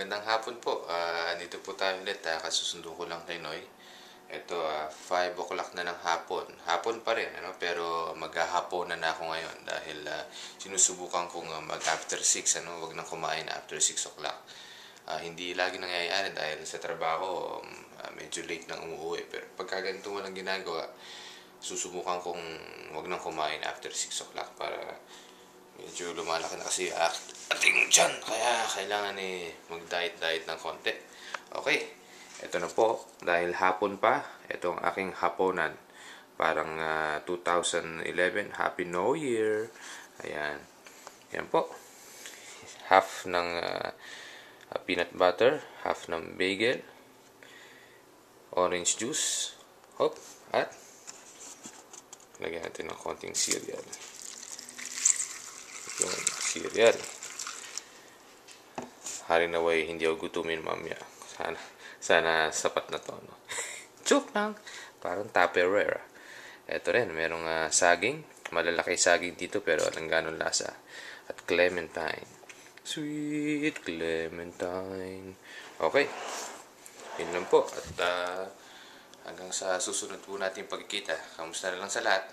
Magandang hapon po. Dito po tayo ulit. Kasusundo ko lang kay Noy. Ito, 5 o'clock na ng hapon. Hapon pa rin, ano? Pero maghahaponan na ako ngayon dahil sinusubukan kong mag after 6, ano? Wag nang kumain after 6 o'clock. Hindi lagi nangyayari dahil sa trabaho, medyo late nang umuwi. Pero pagka ganito mo lang ginagawa, susubukan kong wag nang kumain after 6 o'clock para medyo lumalaki na kasi ating tiyan. Kaya kailangan mag-diet ng konti. Okay, ito na po. Dahil hapon pa, ito ang aking haponan. Parang 2011, Happy New Year. Ayan. Ayan po. Half ng peanut butter, half ng bagel, orange juice, hop, at lagyan natin ng konting cereal. Yung cereal. Hari na way, hindi ako gutumin mamaya. Sana sapat na to, no? Joke lang. Parang Tupperware. Ito rin, merong saging. Malalaki saging dito pero alang ganong lasa. At clementine. Sweet clementine. Okay. Yun lang po. At hanggang sa susunod po natin pagkikita. Kamusta na lang sa lahat.